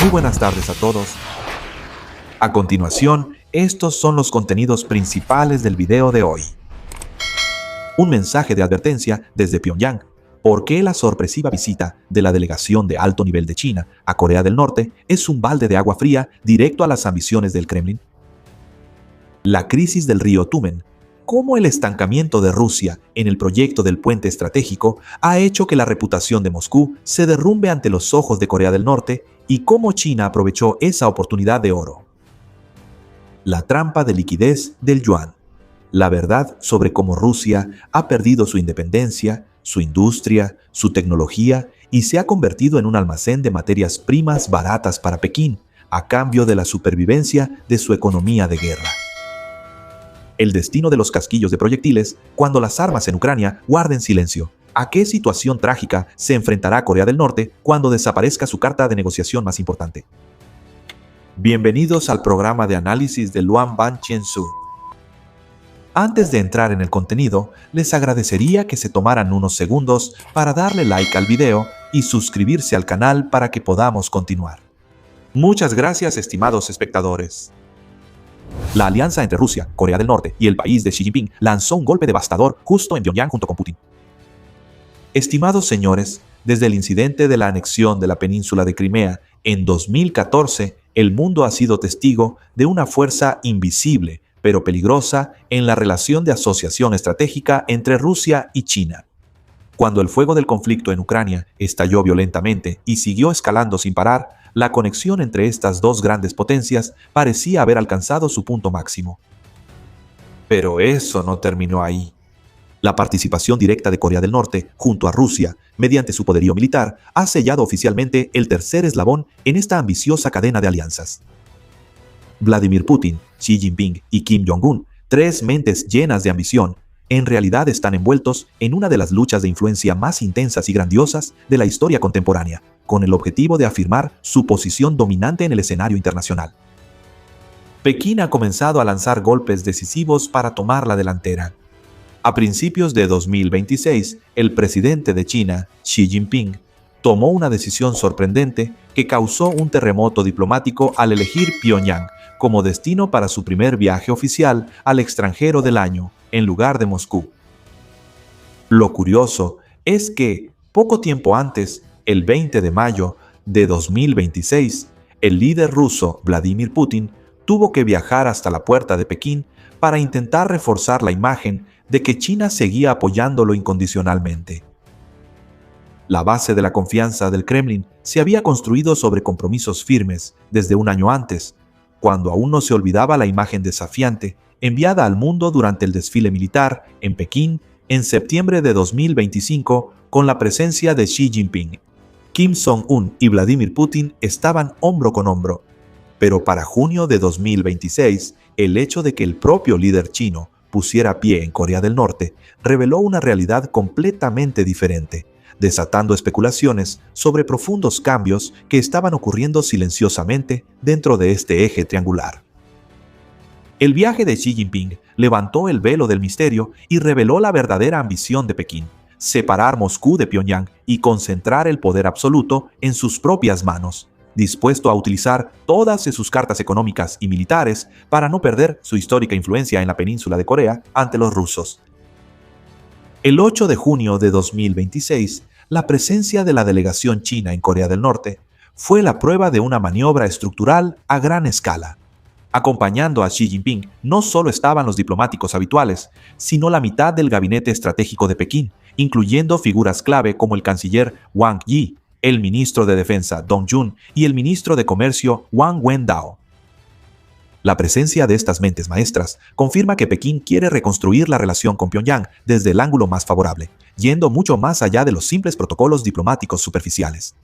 Muy buenas tardes a todos. A continuación, estos son los contenidos principales del video de hoy. Un mensaje de advertencia desde Pyongyang. ¿Por qué la sorpresiva visita de la delegación de alto nivel de China a Corea del Norte es un balde de agua fría directo a las ambiciones del Kremlin? La crisis del río Tumen. Cómo el estancamiento de Rusia en el proyecto del puente estratégico ha hecho que la reputación de Moscú se derrumbe ante los ojos de Corea del Norte y cómo China aprovechó esa oportunidad de oro. La trampa de liquidez del yuan. La verdad sobre cómo Rusia ha perdido su independencia, su industria, su tecnología y se ha convertido en un almacén de materias primas baratas para Pekín, a cambio de la supervivencia de su economía de guerra. El destino de los casquillos de proyectiles cuando las armas en Ucrania guarden silencio. ¿A qué situación trágica se enfrentará Corea del Norte cuando desaparezca su carta de negociación más importante? Bienvenidos al programa de análisis de Luan Ban Chen-su. Antes de entrar en el contenido, les agradecería que se tomaran unos segundos para darle like al video y suscribirse al canal para que podamos continuar. Muchas gracias, estimados espectadores. La alianza entre Rusia, Corea del Norte y el país de Xi Jinping lanzó un golpe devastador justo en Pyongyang junto con Putin. Estimados señores, desde el incidente de la anexión de la península de Crimea en 2014, el mundo ha sido testigo de una fuerza invisible, pero peligrosa, en la relación de asociación estratégica entre Rusia y China. Cuando el fuego del conflicto en Ucrania estalló violentamente y siguió escalando sin parar, la conexión entre estas dos grandes potencias parecía haber alcanzado su punto máximo. Pero eso no terminó ahí. La participación directa de Corea del Norte junto a Rusia, mediante su poderío militar, ha sellado oficialmente el tercer eslabón en esta ambiciosa cadena de alianzas. Vladimir Putin, Xi Jinping y Kim Jong-un, tres mentes llenas de ambición, en realidad están envueltos en una de las luchas de influencia más intensas y grandiosas de la historia contemporánea, con el objetivo de afirmar su posición dominante en el escenario internacional. Pekín ha comenzado a lanzar golpes decisivos para tomar la delantera. A principios de 2026, el presidente de China, Xi Jinping, tomó una decisión sorprendente que causó un terremoto diplomático al elegir Pyongyang como destino para su primer viaje oficial al extranjero del año, en lugar de Moscú. Lo curioso es que, poco tiempo antes, el 20 de mayo de 2026, el líder ruso Vladimir Putin tuvo que viajar hasta la puerta de Pekín para intentar reforzar la imagen de que China seguía apoyándolo incondicionalmente. La base de la confianza del Kremlin se había construido sobre compromisos firmes desde un año antes, cuando aún no se olvidaba la imagen desafiante enviada al mundo durante el desfile militar en Pekín en septiembre de 2025 con la presencia de Xi Jinping. Kim Jong-un y Vladimir Putin estaban hombro con hombro, pero para junio de 2026, el hecho de que el propio líder chino pusiera pie en Corea del Norte reveló una realidad completamente diferente, desatando especulaciones sobre profundos cambios que estaban ocurriendo silenciosamente dentro de este eje triangular. El viaje de Xi Jinping levantó el velo del misterio y reveló la verdadera ambición de Pekín: separar Moscú de Pyongyang y concentrar el poder absoluto en sus propias manos, dispuesto a utilizar todas sus cartas económicas y militares para no perder su histórica influencia en la península de Corea ante los rusos. El 8 de junio de 2026, la presencia de la delegación china en Corea del Norte fue la prueba de una maniobra estructural a gran escala. Acompañando a Xi Jinping no solo estaban los diplomáticos habituales, sino la mitad del gabinete estratégico de Pekín, incluyendo figuras clave como el canciller Wang Yi, el ministro de Defensa Dong Jun y el ministro de Comercio Wang Wendao. La presencia de estas mentes maestras confirma que Pekín quiere reconstruir la relación con Pyongyang desde el ángulo más favorable, yendo mucho más allá de los simples protocolos diplomáticos superficiales.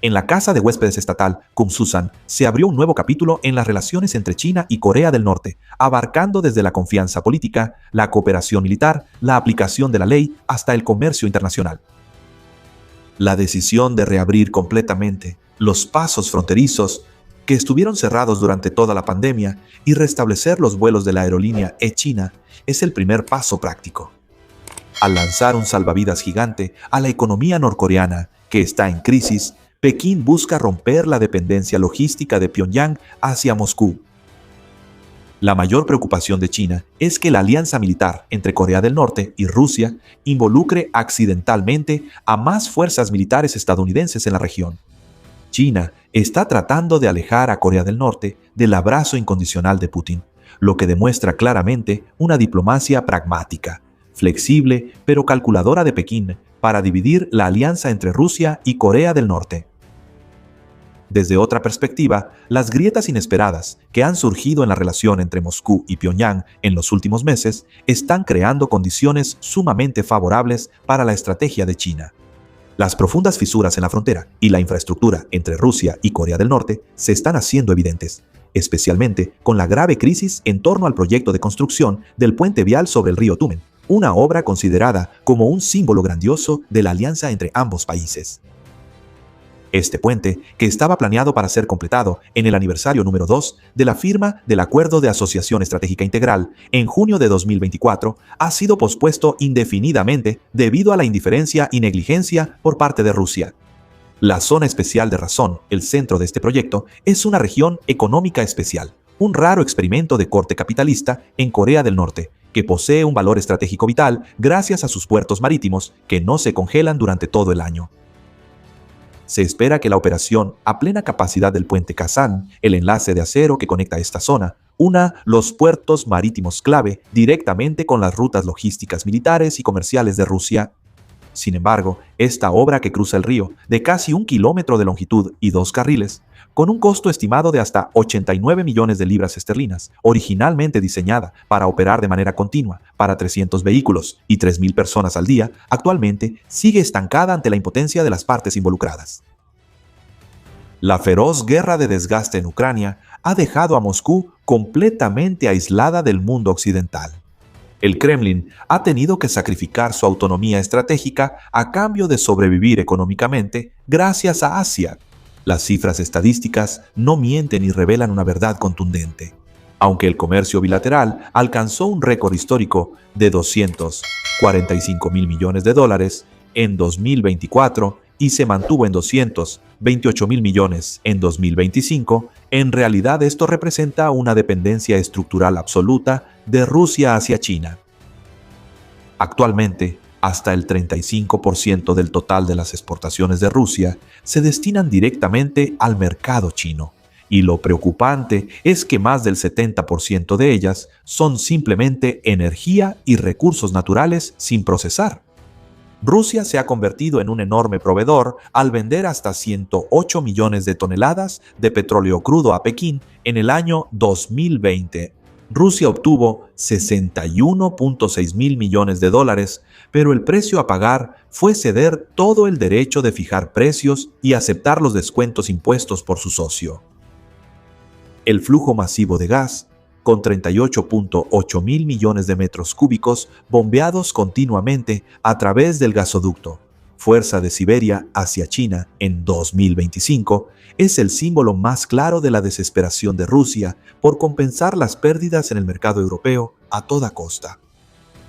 En la casa de huéspedes estatal Kumsusan se abrió un nuevo capítulo en las relaciones entre China y Corea del Norte, abarcando desde la confianza política, la cooperación militar, la aplicación de la ley hasta el comercio internacional. La decisión de reabrir completamente los pasos fronterizos que estuvieron cerrados durante toda la pandemia y restablecer los vuelos de la aerolínea China es el primer paso práctico. Al lanzar un salvavidas gigante a la economía norcoreana, que está en crisis, Pekín busca romper la dependencia logística de Pyongyang hacia Moscú. La mayor preocupación de China es que la alianza militar entre Corea del Norte y Rusia involucre accidentalmente a más fuerzas militares estadounidenses en la región. China está tratando de alejar a Corea del Norte del abrazo incondicional de Putin, lo que demuestra claramente una diplomacia pragmática, flexible pero calculadora de Pekín para dividir la alianza entre Rusia y Corea del Norte. Desde otra perspectiva, las grietas inesperadas que han surgido en la relación entre Moscú y Pyongyang en los últimos meses están creando condiciones sumamente favorables para la estrategia de China. Las profundas fisuras en la frontera y la infraestructura entre Rusia y Corea del Norte se están haciendo evidentes, especialmente con la grave crisis en torno al proyecto de construcción del puente vial sobre el río Tumen, una obra considerada como un símbolo grandioso de la alianza entre ambos países. Este puente, que estaba planeado para ser completado en el aniversario número 2 de la firma del Acuerdo de Asociación Estratégica Integral en junio de 2024, ha sido pospuesto indefinidamente debido a la indiferencia y negligencia por parte de Rusia. La zona especial de Razón, el centro de este proyecto, es una región económica especial, un raro experimento de corte capitalista en Corea del Norte, que posee un valor estratégico vital gracias a sus puertos marítimos que no se congelan durante todo el año. Se espera que la operación a plena capacidad del puente Kazán, el enlace de acero que conecta esta zona, una los puertos marítimos clave directamente con las rutas logísticas militares y comerciales de Rusia. Sin embargo, esta obra que cruza el río, de casi 1 kilómetro de longitud y 2 carriles, con un costo estimado de hasta 89 millones de libras esterlinas, originalmente diseñada para operar de manera continua para 300 vehículos y 3.000 personas al día, actualmente sigue estancada ante la impotencia de las partes involucradas. La feroz guerra de desgaste en Ucrania ha dejado a Moscú completamente aislada del mundo occidental. El Kremlin ha tenido que sacrificar su autonomía estratégica a cambio de sobrevivir económicamente gracias a Asia. Las cifras estadísticas no mienten y revelan una verdad contundente. Aunque el comercio bilateral alcanzó un récord histórico de 245 mil millones de dólares en 2024 y se mantuvo en 228 mil millones en 2025, en realidad esto representa una dependencia estructural absoluta de Rusia hacia China. Actualmente, hasta el 35% del total de las exportaciones de Rusia se destinan directamente al mercado chino, y lo preocupante es que más del 70% de ellas son simplemente energía y recursos naturales sin procesar. Rusia se ha convertido en un enorme proveedor al vender hasta 108 millones de toneladas de petróleo crudo a Pekín en el año 2020. Rusia obtuvo 61.6 mil millones de dólares, pero el precio a pagar fue ceder todo el derecho de fijar precios y aceptar los descuentos impuestos por su socio. El flujo masivo de gas, con 38.8 mil millones de metros cúbicos bombeados continuamente a través del gasoducto Fuerza de Siberia hacia China en 2025, es el símbolo más claro de la desesperación de Rusia por compensar las pérdidas en el mercado europeo a toda costa.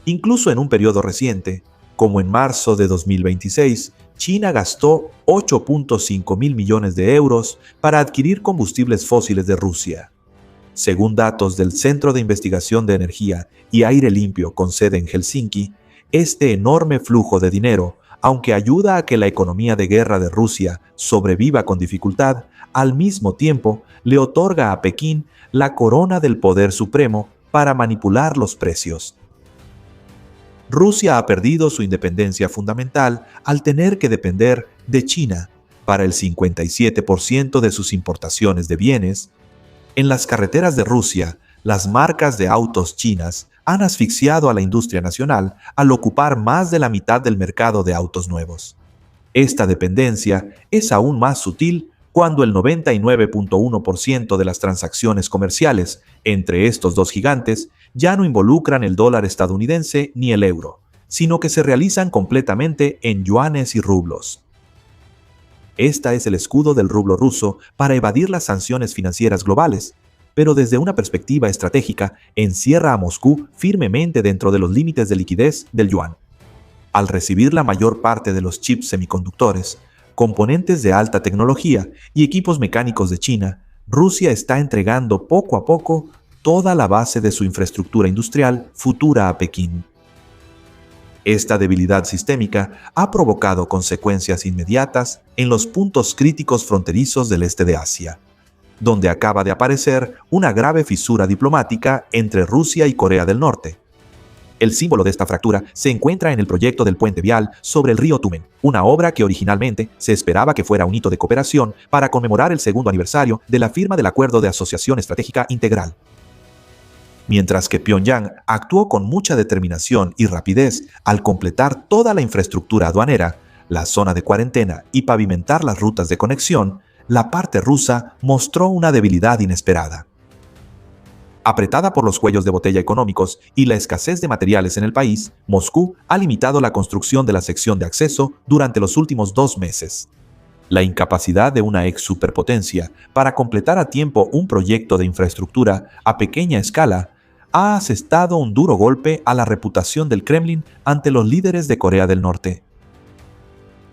Incluso en un periodo reciente, como en marzo de 2026, China gastó 8.5 mil millones de euros para adquirir combustibles fósiles de Rusia. Según datos del Centro de Investigación de Energía y Aire Limpio con sede en Helsinki, este enorme flujo de dinero, aunque ayuda a que la economía de guerra de Rusia sobreviva con dificultad, al mismo tiempo le otorga a Pekín la corona del poder supremo para manipular los precios. Rusia ha perdido su independencia fundamental al tener que depender de China para el 57% de sus importaciones de bienes. En las carreteras de Rusia, las marcas de autos chinas han asfixiado a la industria nacional al ocupar más de la mitad del mercado de autos nuevos. Esta dependencia es aún más sutil cuando el 99.1% de las transacciones comerciales entre estos dos gigantes ya no involucran el dólar estadounidense ni el euro, sino que se realizan completamente en yuanes y rublos. Esta es el escudo del rublo ruso para evadir las sanciones financieras globales, pero desde una perspectiva estratégica encierra a Moscú firmemente dentro de los límites de liquidez del yuan. Al recibir la mayor parte de los chips semiconductores, componentes de alta tecnología y equipos mecánicos de China, Rusia está entregando poco a poco toda la base de su infraestructura industrial futura a Pekín. Esta debilidad sistémica ha provocado consecuencias inmediatas en los puntos críticos fronterizos del este de Asia, donde acaba de aparecer una grave fisura diplomática entre Rusia y Corea del Norte. El símbolo de esta fractura se encuentra en el proyecto del puente vial sobre el río Tumen, una obra que originalmente se esperaba que fuera un hito de cooperación para conmemorar el segundo aniversario de la firma del Acuerdo de Asociación Estratégica Integral. Mientras que Pyongyang actuó con mucha determinación y rapidez al completar toda la infraestructura aduanera, la zona de cuarentena y pavimentar las rutas de conexión, la parte rusa mostró una debilidad inesperada. Apretada por los cuellos de botella económicos y la escasez de materiales en el país, Moscú ha limitado la construcción de la sección de acceso durante los últimos 2 meses. La incapacidad de una ex superpotencia para completar a tiempo un proyecto de infraestructura a pequeña escala ha asestado un duro golpe a la reputación del Kremlin ante los líderes de Corea del Norte.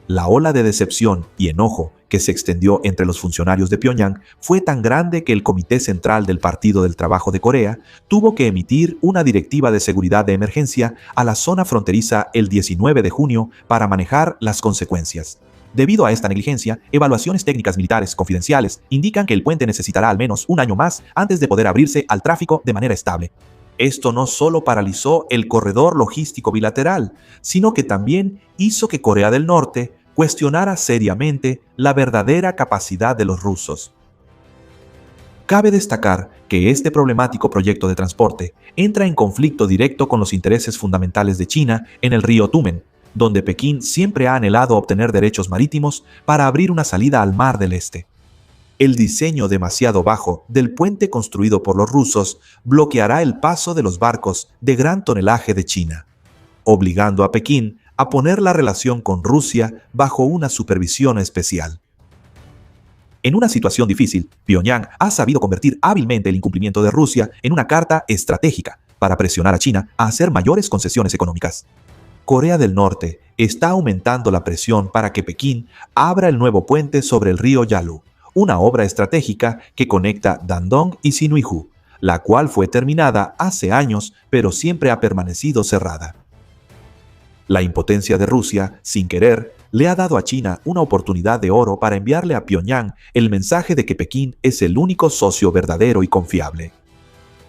La ola de decepción y enojo que se extendió entre los funcionarios de Pyongyang fue tan grande que el Comité Central del Partido del Trabajo de Corea tuvo que emitir una directiva de seguridad de emergencia a la zona fronteriza el 19 de junio para manejar las consecuencias. Debido a esta negligencia, evaluaciones técnicas militares confidenciales indican que el puente necesitará al menos un año más antes de poder abrirse al tráfico de manera estable. Esto no solo paralizó el corredor logístico bilateral, sino que también hizo que Corea del Norte cuestionara seriamente la verdadera capacidad de los rusos. Cabe destacar que este problemático proyecto de transporte entra en conflicto directo con los intereses fundamentales de China en el río Tumen, donde Pekín siempre ha anhelado obtener derechos marítimos para abrir una salida al Mar del Este. El diseño demasiado bajo del puente construido por los rusos bloqueará el paso de los barcos de gran tonelaje de China, obligando a Pekín a poner la relación con Rusia bajo una supervisión especial. En una situación difícil, Pyongyang ha sabido convertir hábilmente el incumplimiento de Rusia en una carta estratégica para presionar a China a hacer mayores concesiones económicas. Corea del Norte está aumentando la presión para que Pekín abra el nuevo puente sobre el río Yalu, una obra estratégica que conecta Dandong y Sinuiju, la cual fue terminada hace años pero siempre ha permanecido cerrada. La impotencia de Rusia, sin querer, le ha dado a China una oportunidad de oro para enviarle a Pyongyang el mensaje de que Pekín es el único socio verdadero y confiable.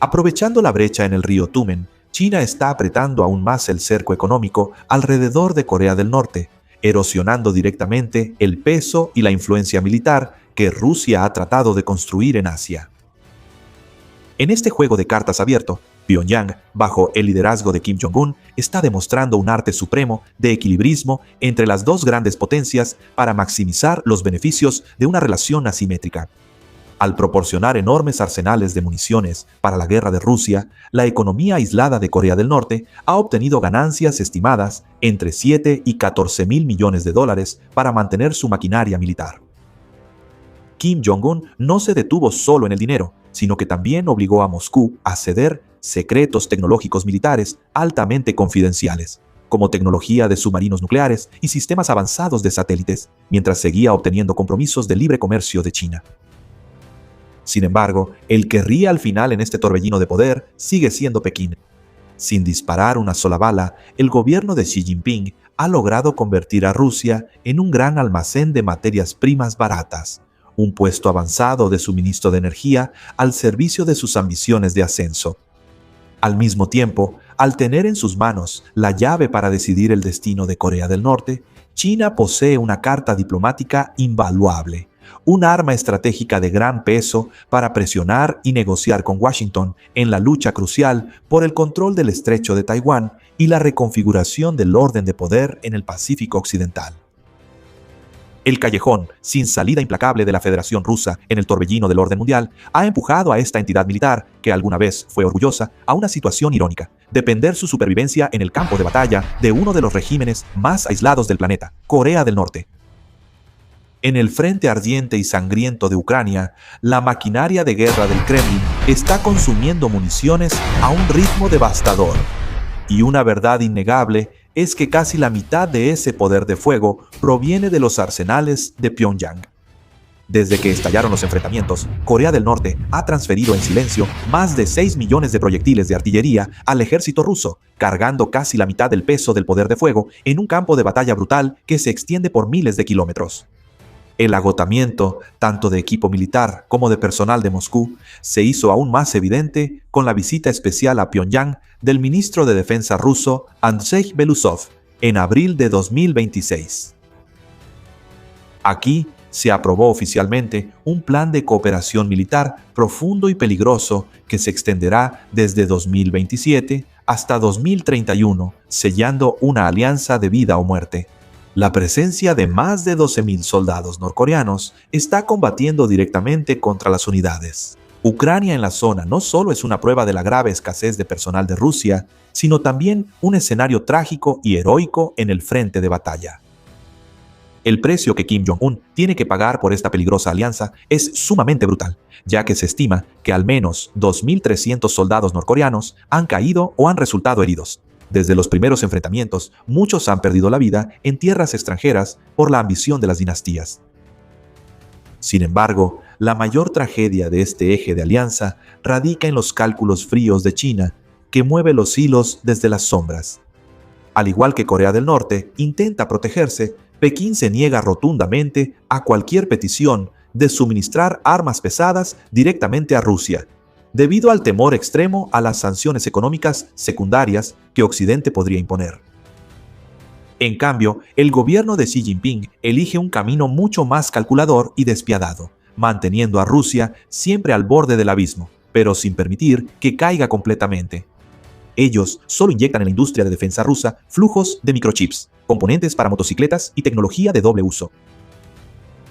Aprovechando la brecha en el río Tumen, China está apretando aún más el cerco económico alrededor de Corea del Norte, erosionando directamente el peso y la influencia militar que Rusia ha tratado de construir en Asia. En este juego de cartas abierto, Pyongyang, bajo el liderazgo de Kim Jong-un, está demostrando un arte supremo de equilibrismo entre las dos grandes potencias para maximizar los beneficios de una relación asimétrica. Al proporcionar enormes arsenales de municiones para la guerra de Rusia, la economía aislada de Corea del Norte ha obtenido ganancias estimadas entre 7 y 14 mil millones de dólares para mantener su maquinaria militar. Kim Jong-un no se detuvo solo en el dinero, sino que también obligó a Moscú a ceder secretos tecnológicos militares altamente confidenciales, como tecnología de submarinos nucleares y sistemas avanzados de satélites, mientras seguía obteniendo compromisos de libre comercio de China. Sin embargo, el que ríe al final en este torbellino de poder sigue siendo Pekín. Sin disparar una sola bala, el gobierno de Xi Jinping ha logrado convertir a Rusia en un gran almacén de materias primas baratas, un puesto avanzado de suministro de energía al servicio de sus ambiciones de ascenso. Al mismo tiempo, al tener en sus manos la llave para decidir el destino de Corea del Norte, China posee una carta diplomática invaluable, un arma estratégica de gran peso para presionar y negociar con Washington en la lucha crucial por el control del estrecho de Taiwán y la reconfiguración del orden de poder en el Pacífico Occidental. El callejón sin salida implacable de la Federación Rusa en el torbellino del orden mundial ha empujado a esta entidad militar, que alguna vez fue orgullosa, a una situación irónica: depender su supervivencia en el campo de batalla de uno de los regímenes más aislados del planeta, Corea del Norte. En el frente ardiente y sangriento de Ucrania, la maquinaria de guerra del Kremlin está consumiendo municiones a un ritmo devastador. Y una verdad innegable es que casi la mitad de ese poder de fuego proviene de los arsenales de Pyongyang. Desde que estallaron los enfrentamientos, Corea del Norte ha transferido en silencio más de 6 millones de proyectiles de artillería al ejército ruso, cargando casi la mitad del peso del poder de fuego en un campo de batalla brutal que se extiende por miles de kilómetros. El agotamiento, tanto de equipo militar como de personal de Moscú, se hizo aún más evidente con la visita especial a Pyongyang del ministro de Defensa ruso Andrei Belousov en abril de 2026. Aquí se aprobó oficialmente un plan de cooperación militar profundo y peligroso que se extenderá desde 2027 hasta 2031, sellando una alianza de vida o muerte. La presencia de más de 12.000 soldados norcoreanos está combatiendo directamente contra las unidades. Ucrania en la zona no solo es una prueba de la grave escasez de personal de Rusia, sino también un escenario trágico y heroico en el frente de batalla. El precio que Kim Jong-un tiene que pagar por esta peligrosa alianza es sumamente brutal, ya que se estima que al menos 2.300 soldados norcoreanos han caído o han resultado heridos. Desde los primeros enfrentamientos, muchos han perdido la vida en tierras extranjeras por la ambición de las dinastías. Sin embargo, la mayor tragedia de este eje de alianza radica en los cálculos fríos de China, que mueve los hilos desde las sombras. Al igual que Corea del Norte intenta protegerse, Pekín se niega rotundamente a cualquier petición de suministrar armas pesadas directamente a Rusia, debido al temor extremo a las sanciones económicas secundarias que Occidente podría imponer. En cambio, el gobierno de Xi Jinping elige un camino mucho más calculador y despiadado, manteniendo a Rusia siempre al borde del abismo, pero sin permitir que caiga completamente. Ellos solo inyectan en la industria de defensa rusa flujos de microchips, componentes para motocicletas y tecnología de doble uso.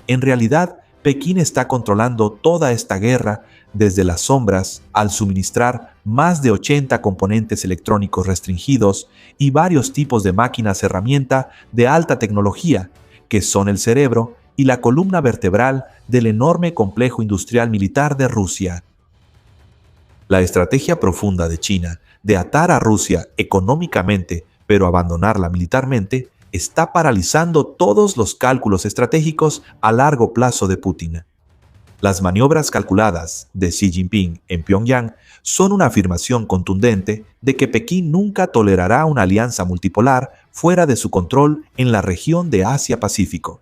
En realidad, Pekín está controlando toda esta guerra desde las sombras al suministrar más de 80 componentes electrónicos restringidos y varios tipos de máquinas herramienta de alta tecnología, que son el cerebro y la columna vertebral del enorme complejo industrial militar de Rusia. La estrategia profunda de China de atar a Rusia económicamente, pero abandonarla militarmente, está paralizando todos los cálculos estratégicos a largo plazo de Putin. Las maniobras calculadas de Xi Jinping en Pyongyang son una afirmación contundente de que Pekín nunca tolerará una alianza multipolar fuera de su control en la región de Asia-Pacífico.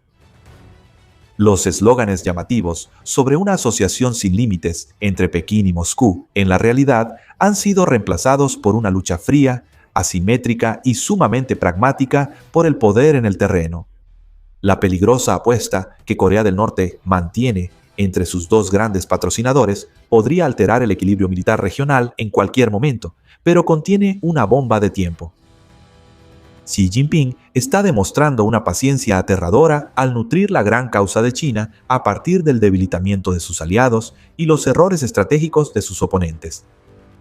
Los eslóganes llamativos sobre una asociación sin límites entre Pekín y Moscú, en la realidad, han sido reemplazados por una lucha fría, asimétrica y sumamente pragmática por el poder en el terreno. La peligrosa apuesta que Corea del Norte mantiene entre sus dos grandes patrocinadores podría alterar el equilibrio militar regional en cualquier momento, pero contiene una bomba de tiempo. Xi Jinping está demostrando una paciencia aterradora al nutrir la gran causa de China a partir del debilitamiento de sus aliados y los errores estratégicos de sus oponentes.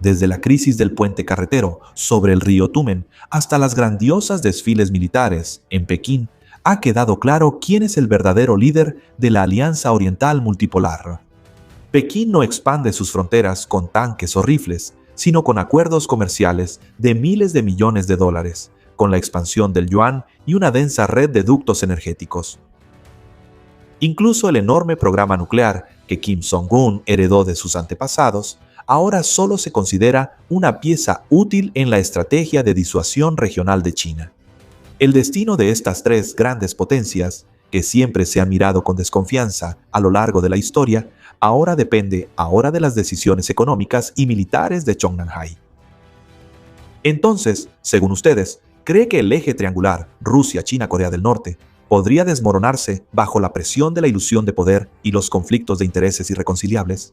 Desde la crisis del puente carretero sobre el río Tumen hasta las grandiosas desfiles militares en Pekín, ha quedado claro quién es el verdadero líder de la Alianza Oriental Multipolar. Pekín no expande sus fronteras con tanques o rifles, sino con acuerdos comerciales de miles de millones de dólares, con la expansión del yuan y una densa red de ductos energéticos. Incluso el enorme programa nuclear que Kim Jong-un heredó de sus antepasados, ahora solo se considera una pieza útil en la estrategia de disuasión regional de China. El destino de estas tres grandes potencias, que siempre se han mirado con desconfianza a lo largo de la historia, ahora depende de las decisiones económicas y militares de Chongnanhai. Entonces, según ustedes, ¿cree que el eje triangular Rusia, China, Corea del Norte podría desmoronarse bajo la presión de la ilusión de poder y los conflictos de intereses irreconciliables?